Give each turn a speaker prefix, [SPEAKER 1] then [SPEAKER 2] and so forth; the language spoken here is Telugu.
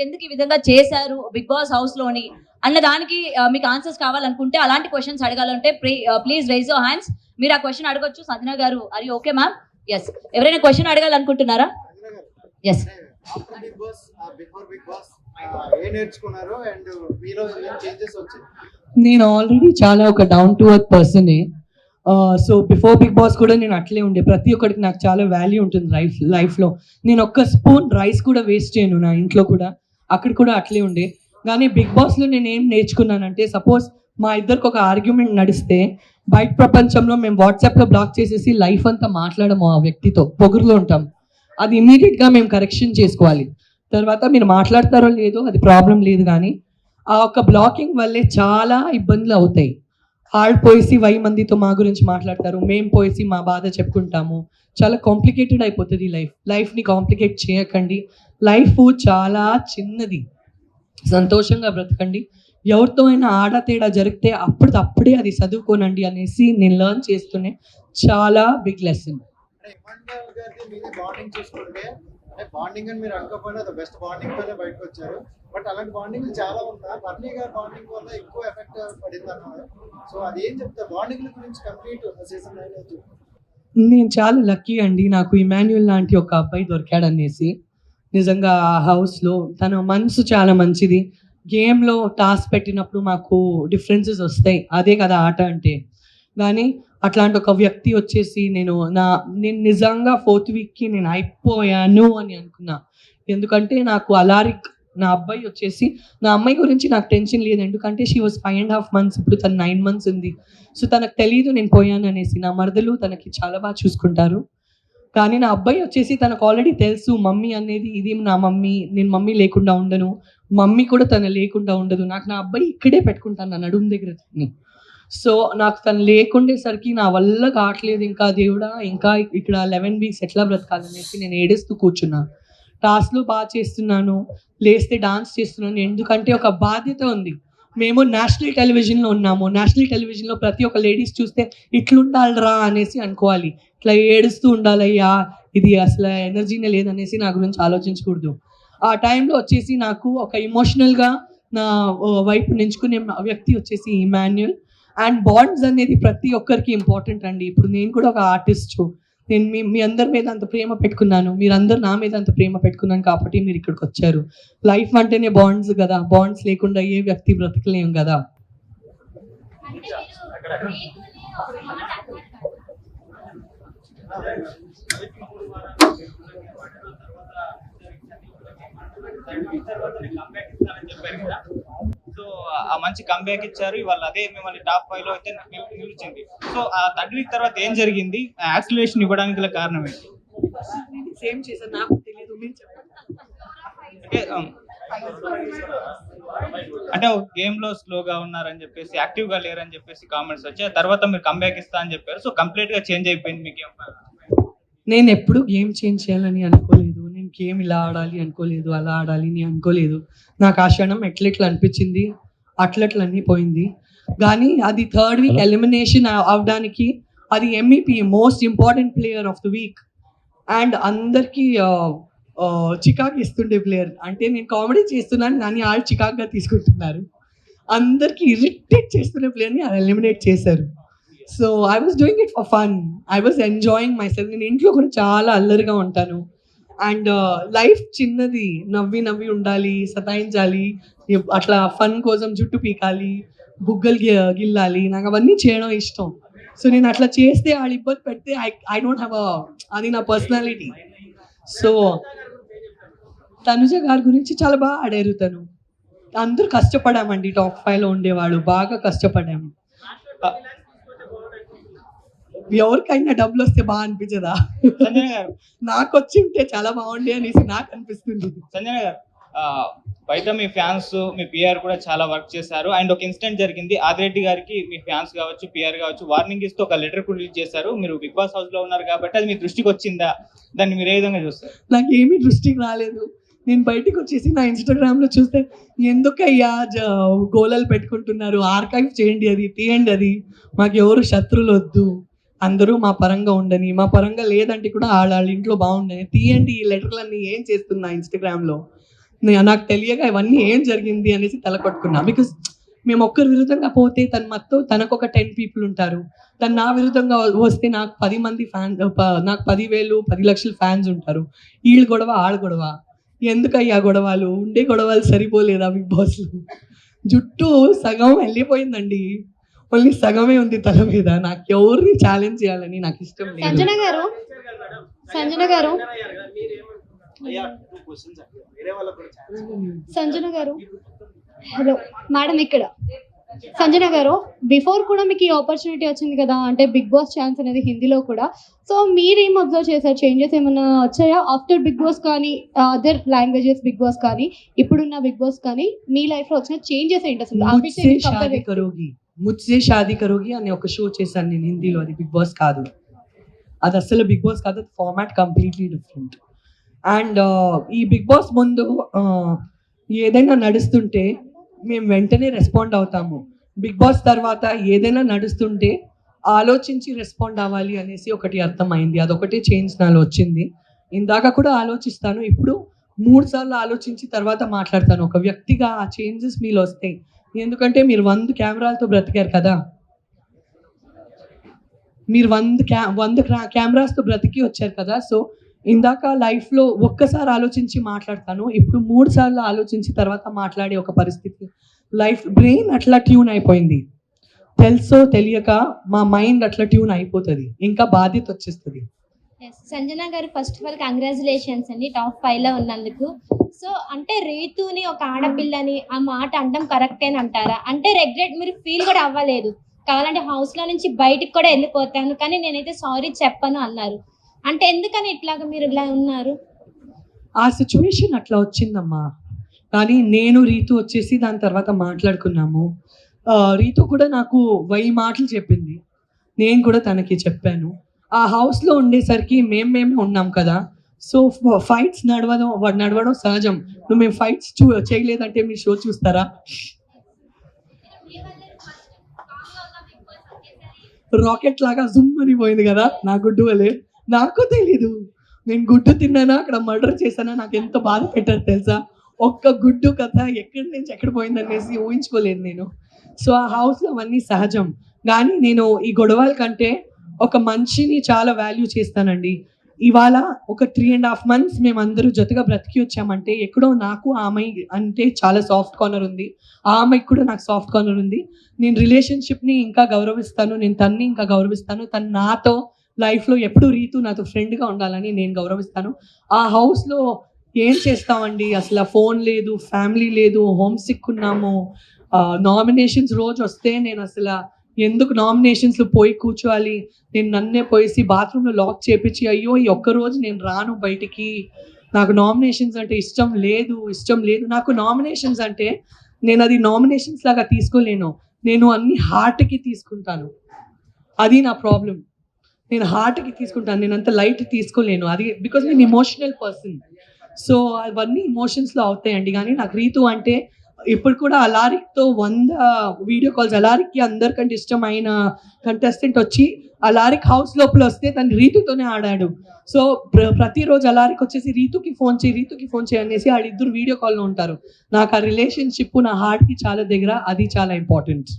[SPEAKER 1] ఎందుకు ఈ విధంగా చేశారు బిగ్ బాస్ హౌస్ లోని అన్న దానికి మీకు ఆన్సర్స్ కావాలనుకుంటే, అలాంటి క్వశ్చన్స్ అడగాలంటే ప్లీజ్ రైజ్ యువర్ హ్యాండ్స్. మీరు ఆ క్వశ్చన్ అడగొచ్చు. Sanjana garu are you okay ma'am? Yes. ఎవరైనా క్వశ్చన్ అడగాలనుకుంటున్నారా? ఎస్.
[SPEAKER 2] నేను ఆల్రెడీ చాలా ఒక డౌన్ టు ఎర్త్ పర్సనే. సో బిఫోర్ బిగ్ బాస్ కూడా నేను అట్లే ఉండే. ప్రతి ఒక్కరికి నాకు చాలా వాల్యూ ఉంటుంది లైఫ్లో. నేను ఒక్క స్పూన్ రైస్ కూడా వేస్ట్ చేయను నా ఇంట్లో కూడా. అక్కడ కూడా అట్లే ఉండే. కానీ బిగ్ బాస్లో నేను ఏం నేర్చుకున్నానంటే, సపోజ్ మా ఇద్దరికి ఒక ఆర్గ్యుమెంట్ నడిస్తే బయట ప్రపంచంలో మేము వాట్సాప్లో బ్లాక్ చేసేసి లైఫ్ అంతా మాట్లాడము ఆ వ్యక్తితో, పొగురులో ఉంటాం. అది ఇమీడియట్గా మేము కరెక్షన్ చేసుకోవాలి. తర్వాత మీరు మాట్లాడతారో లేదో అది ప్రాబ్లం లేదు, కానీ ఆ ఒక బ్లాకింగ్ వల్లే చాలా ఇబ్బందులు అవుతాయి. వాళ్ళు పోయేసి 1000 మందితో మా గురించి మాట్లాడతారు, మేము పోయేసి మా బాధ చెప్పుకుంటాము. చాలా కాంప్లికేటెడ్ అయిపోతుంది లైఫ్ని కాంప్లికేట్ చేయకండి. లైఫ్ చాలా చిన్నది, సంతోషంగా బ్రతకండి. ఎవరితో అయినా ఆడ తేడా జరిగితే అప్పుడే అది చదువుకోనండి అనేసి నేను లెర్న్ చేస్తూనే చాలా బిగ్ లెసన్.
[SPEAKER 3] బాండింగ్ అని మీరు అనుకోకపోయినా అది బెస్ట్ బాండింగ్ తోనే బయటకు వచ్చారు. బట్ అలాంటి బాండింగ్ చాలా ఉందా? బర్నీ గారి బాండింగ్ వల్ల ఎక్కువ ఎఫెక్ట్ పడింది అన్నారు. సో అది ఏం చెప్తారు బాండింగ్ గురించి? కంప్లీట్ సీజన్ 9 అయితే
[SPEAKER 2] నేను చాలా లక్కీ అండి, నాకు ఇమాన్యుల్ లాంటి ఒక అబ్బాయి దొరికాడనేసి. నిజంగా ఆ హౌస్లో తన మనసు చాలా మంచిది. గేమ్లో టాస్క్ పెట్టినప్పుడు మాకు డిఫరెన్సెస్ వస్తాయి, అదే కదా ఆట అంటే. కానీ అట్లాంటి ఒక వ్యక్తి వచ్చేసి నేను నిజంగా 4th వీక్కి నేను అయిపోయాను అని అనుకున్నా. ఎందుకంటే నాకు అలారిక్ నా అబ్బాయి వచ్చేసి, నా అమ్మాయి గురించి నాకు టెన్షన్ లేదు, ఎందుకంటే షీ వాజ్ 5.5 months, ఇప్పుడు తను 9 months ఉంది. సో తనకు తెలియదు నేను పోయాను అనేసి. నా మరదలు తనకి చాలా బాగా చూసుకుంటారు. కానీ నా అబ్బాయి వచ్చేసి తనకు ఆల్రెడీ తెలుసు, మమ్మీ అనేది ఇది నా మమ్మీ, నేను మమ్మీ లేకుండా ఉండను, మమ్మీ కూడా తను లేకుండా ఉండదు. నాకు నా అబ్బాయి ఇక్కడే పెట్టుకుంటాను నా నడుము దగ్గర తన్ని. సో నాకు తను లేకుండేసరికి నా వల్ల కావట్లేదు, ఇంకా దేవుడా ఇంకా ఇక్కడ 11 weeks ఎట్లా బ్రతకాలనేసి నేను ఏడుస్తూ కూర్చున్నా. టాస్క్లు బాగా చేస్తున్నాను, లేస్తే డాన్స్ చేస్తున్నాను, ఎందుకంటే ఒక బాధ్యత ఉంది. మేము నేషనల్ టెలివిజన్లో ఉన్నాము. నేషనల్ టెలివిజన్లో ప్రతి ఒక్క లేడీస్ చూస్తే ఇట్లుండాలిరా అనేసి అనుకోవాలి. ఇట్లా ఏడుస్తూ ఉండాలయ్యా, ఇది అసలు ఎనర్జీనే లేదనేసి నా గురించి ఆలోచించకూడదు. ఆ టైంలో వచ్చేసి నాకు ఒక ఎమోషనల్గా నా వైపు నించుకునే వ్యక్తి వచ్చేసి ఇమాన్యుల్. అండ్ బాండ్స్ అనేది ప్రతి ఒక్కరికి ఇంపార్టెంట్ అండి. ఇప్పుడు నేను కూడా ఒక ఆర్టిస్ట్, నేను మీ అందరి మీద అంత ప్రేమ పెట్టుకున్నాను, మీరందరూ నా మీద అంత ప్రేమ పెట్టుకున్నాను కాబట్టి మీరు ఇక్కడికి వచ్చారు. లైఫ్ అంటేనే బాండ్స్ కదా, బాండ్స్ లేకుండా ఏ వ్యక్తి బ్రతకలేం కదా.
[SPEAKER 4] సో ఆ మంచి కంబ్యాక్ ఇచ్చారు, ఇవాళ అదే మిమ్మల్ని టాప్ 5 లో అయితే నిలిచింది. సో ఆ 3rd week తర్వాత ఏం జరిగింది? యాక్సిలరేషన్ ఇవ్వడానికి గల కారణం ఏంటి?
[SPEAKER 2] సేమ్ చేశారు, నాకు తెలియదు, మీరు చెప్పండి.
[SPEAKER 4] అంటే గేమ్ లో స్లోగా ఉన్నారని చెప్పేసి, యాక్టివ్ గా లేరని చెప్పేసి కామెంట్స్ వచ్చాయి. తర్వాత మీరు కంబ్యాక్ ఇస్తా అని చెప్పారు. సో కంప్లీట్ గా చేంజ్ అయిపోయింది మీ గేమ్.
[SPEAKER 2] నేను ఎప్పుడు గేమ్ చేంజ్ చేయాలని అనుకోలేదు, నేను గేమ్ ఇలా ఆడాలి అనుకోలేదు, అలా ఆడాలి అని అనుకోలేదు. నాకు ఆ క్షణం ఎట్లెట్లా అనిపించింది అట్లట్లన్నీ పోయింది. కానీ అది 3rd week ఎలిమినేషన్ అవడానికి అది MEP most important player of the week. And అందరికీ చికాక్ ఇస్తుండే ప్లేయర్. అంటే నేను కామెడీ చేస్తున్నాను కానీ వాళ్ళు చికాక్గా తీసుకుంటున్నారు. అందరికీ ఇరిటేట్ చేస్తున్న ప్లేయర్ని ఎలిమినేట్ చేశారు. So I was doing it for fun, I was enjoying my self. నేను ఇంట్లో కూడా చాలా అల్లరిగా ఉంటాను. అండ్ లైఫ్ చిన్నది, నవ్వి ఉండాలి, సతాయించాలి, అట్లా ఫన్ కోసం జుట్టు పీకాలి, బుగ్గలు గిల్లాలి, నాకు అవన్నీ చేయడం ఇష్టం. సో నేను అట్లా చేస్తే వాళ్ళు ఇబ్బంది పెడితే ఐ డోంట్ హ్యావ్ అది నా పర్సనాలిటీ. సో తనుజ గారి గురించి చాలా బాగా ఆడారు. తను అందరూ కష్టపడామండి, టాప్ 5లో ఉండేవాళ్ళు బాగా కష్టపడాము. ఎవరికైనా డబ్బులు వస్తే బాగా అనిపించదా?
[SPEAKER 4] సంజన గారు,
[SPEAKER 2] నాకు వచ్చి ఉంటే చాలా బాగుండే అనేసి నాకు అనిపిస్తుంది.
[SPEAKER 4] సంజన గారు, బయట మీ ఫ్యాన్స్, మీ పిఆర్ కూడా చాలా వర్క్ చేశారు. అండ్ ఒక ఇన్సిడెంట్ జరిగింది, ఆదిరెడ్డి గారికి మీ ఫ్యాన్స్ కావచ్చు, పిఆర్ కావచ్చు వార్నింగ్ ఇస్తూ ఒక లెటర్ కూడా రిలీజ్ చేశారు. మీరు బిగ్ బాస్ హౌస్ లో ఉన్నారు కాబట్టి అది మీ దృష్టికి వచ్చిందా? దాన్ని మీరు ఏ విధంగా చూస్తారు?
[SPEAKER 2] నాకు ఏమీ దృష్టికి రాలేదు. నేను బయటకు వచ్చేసి నా ఇన్స్టాగ్రామ్లో చూస్తే ఎందుకయ్యా గోళాలు పెట్టుకుంటున్నారు, ఆర్కైవ్ చేయండి, అది తీయండి, అది మాకు ఎవరు శత్రువులు వద్దు, అందరూ మా పరంగా ఉండని, మా పరంగా లేదంటే కూడా వాళ్ళ ఇంట్లో బాగుండని తీయండి ఈ లెటర్లన్నీ ఏం చేస్తున్నా ఇన్స్టాగ్రామ్లో. నాకు తెలియక ఇవన్నీ ఏం జరిగింది అనేసి తల కొట్టుకున్నా. బికాస్ మేము ఒక్కరి విరుద్ధంగా పోతే తన మొత్తం తనకు ఒక 10 పీపుల్ ఉంటారు. తను నా విరుద్ధంగా వస్తే నాకు 10 మంది ఫ్యాన్స్, నాకు 10,000 10 లక్షల ఫ్యాన్స్ ఉంటారు. వీళ్ళు గొడవ ఆళ్ళ గొడవ, ఎందుకయ్యా గొడవలు? ఉండే గొడవలు సరిపోలేదా బిగ్ బాస్లో? జుట్టు సగం వెళ్ళిపోయిందండి, ఓన్లీ సగమే ఉంది తల మీద. నాకు ఎవరిని ఛాలెంజ్ చేయాలని నాకు ఇష్టం లేదు.
[SPEAKER 5] సంజన గారు హలో మేడం, ఇక్కడ సంజన గారు, బిఫోర్ కూడా మీకు ఈ ఆపర్చునిటీ వచ్చింది కదా, అంటే బిగ్ బాస్ ఛాన్స్ అనేది హిందీలో కూడా. సో మీరేం అబ్జర్వ్ చేశారు? చేంజెస్ ఏమైనా వచ్చాయా ఆఫ్టర్ బిగ్ బాస్ కానీ, అదర్ లాంగ్వేజెస్ బిగ్ బాస్ కానీ, ఇప్పుడున్న బిగ్ బాస్ కానీ, మీ లైఫ్ లో వచ్చిన చేంజెస్ ఏంటి అసలు?
[SPEAKER 2] ముజ్సే షాదీ కరోగి అనే ఒక షో చేశాను నేను హిందీలో. అది బిగ్ బాస్ కాదు, అది అసలు బిగ్ బాస్ కాదు, ఫార్మాట్ కంప్లీట్లీ డిఫరెంట్. అండ్ ఈ బిగ్ బాస్ ముందు ఏదైనా నడుస్తుంటే మేము వెంటనే రెస్పాండ్ అవుతాము. బిగ్ బాస్ తర్వాత ఏదైనా నడుస్తుంటే ఆలోచించి రెస్పాండ్ అవ్వాలి అనేసి ఒకటి అర్థమైంది. అదొకటి చేంజ్ నాలో వచ్చింది. ఇందాక కూడా ఆలోచిస్తాను, ఇప్పుడు 3 సార్లు ఆలోచించి తర్వాత మాట్లాడతాను. ఒక వ్యక్తిగా ఆ చేంజెస్ మీలో వస్తాయి. ఎందుకంటే మీరు 100 కెమెరాలతో బ్రతికారు కదా, మీరు 100 కెమెరాస్తో బ్రతికి వచ్చారు కదా. సో ఇందాక లైఫ్లో ఒక్కసారి ఆలోచించి మాట్లాడతాను, ఇప్పుడు 3 సార్లు ఆలోచించి తర్వాత మాట్లాడే ఒక పరిస్థితి. బ్రెయిన్ అట్లా ట్యూన్ అయిపోయింది. తెలుసో తెలియక మా మైండ్ అట్లా ట్యూన్ అయిపోతుంది, ఇంకా బాధ్యత వచ్చేస్తుంది.
[SPEAKER 5] సంజన గారు, ఫస్ట్ ఆఫ్ ఆల్ కంగ్రాచులేషన్స్ అండి టాప్ 5లో ఉన్నందుకు. సో అంటే రీతుని ఒక ఆడపిల్లని ఆ మాట అనడం కరెక్టేని అంటారా? అంటే రెగ్రెట్ మీరు ఫీల్ కూడా అవ్వలేదు, కావాలంటే హౌస్లో నుంచి బయటికి కూడా వెళ్ళిపోతాను కానీ నేనైతే సారీ చెప్పను అన్నారు. అంటే ఎందుకని ఇట్లాగా మీరు ఇలా ఉన్నారు?
[SPEAKER 2] ఆ సిచ్యువేషన్ అట్లా వచ్చిందమ్మా. కానీ నేను రీతు వచ్చేసి దాని తర్వాత మాట్లాడుకున్నాము. రీతు కూడా నాకు 1000 మాటలు చెప్పింది, నేను కూడా తనకి చెప్పాను. ఆ హౌస్లో ఉండేసరికి మేమే ఉన్నాం కదా. సో ఫైట్స్ నడవడం సహజం. నువ్వు మేము ఫైట్స్ చేయలేదంటే మీ షో చూస్తారా? రాకెట్ లాగా జుమ్ అని పోయింది కదా నా గుడ్డు వలే. నాకు తెలీదు నేను గుడ్డు తిన్నానా, అక్కడ మర్డర్ చేశానా, నాకు ఎంత బాధ పెట్టారు తెలుసా? ఒక్క గుడ్డు కథ ఎక్కడి నుంచి ఎక్కడ పోయిందనేసి ఊహించుకోలేదు నేను. సో ఆ హౌస్లో అవన్నీ సహజం. కానీ నేను ఈ గొడవల కంటే ఒక మనిషిని చాలా వాల్యూ చేస్తానండి. ఇవాళ ఒక 3.5 months మేమందరూ జతగా బ్రతికి వచ్చామంటే ఎక్కడో నాకు ఆ అమ్మాయి అంటే చాలా సాఫ్ట్ కార్నర్ ఉంది, ఆ అమ్మాయికి కూడా నాకు సాఫ్ట్ కార్నర్ ఉంది. నేను రిలేషన్షిప్ని ఇంకా గౌరవిస్తాను, నేను తన్ని ఇంకా గౌరవిస్తాను. తను నాతో లైఫ్లో ఎప్పుడు రీతు నాతో ఫ్రెండ్గా ఉండాలని నేను గౌరవిస్తాను. ఆ హౌస్లో ఏం చేస్తామండి, అసలు ఫోన్ లేదు, ఫ్యామిలీ లేదు, హోమ్ సిక్ ఉన్నాము. నామినేషన్స్ రోజు వస్తే నేను అసలు ఎందుకు నామినేషన్స్లో పోయి కూర్చోవాలి, నేను నన్నే పోయేసి బాత్రూంలో లాక్ చేపించి అయ్యో ఈ ఒక్కరోజు నేను రాను బయటికి, నాకు నామినేషన్స్ అంటే ఇష్టం లేదు. నాకు నామినేషన్స్ అంటే నేను అది నామినేషన్స్ లాగా తీసుకోలేను, నేను అన్ని హార్ట్కి తీసుకుంటాను. అది నా ప్రాబ్లం, నేను హార్ట్కి తీసుకుంటాను, నేను అంత లైట్ తీసుకోలేను. అది బికాజ్ నేను ఇమోషనల్ పర్సన్. సో అవన్నీ ఇమోషన్స్లో అవుతాయండి. కానీ నాకు రీతు అంటే ఇప్పుడు కూడా అలారిక్తో 100 వీడియో కాల్స్, అలారిక్కి అందరికంటే ఇష్టమైన కంటెస్టెంట్ వచ్చి అలారిక్ హౌస్ లోపల వస్తే తను రీతుతోనే ఆడాడు. సో ప్రతిరోజు అలారిక్ వచ్చేసి రీతుకి ఫోన్ చేయి అనేసి వాళ్ళిద్దరు వీడియో కాల్లో ఉంటారు. నాకు ఆ రిలేషన్షిప్ నా హార్ట్కి చాలా దగ్గర, అది చాలా ఇంపార్టెంట్.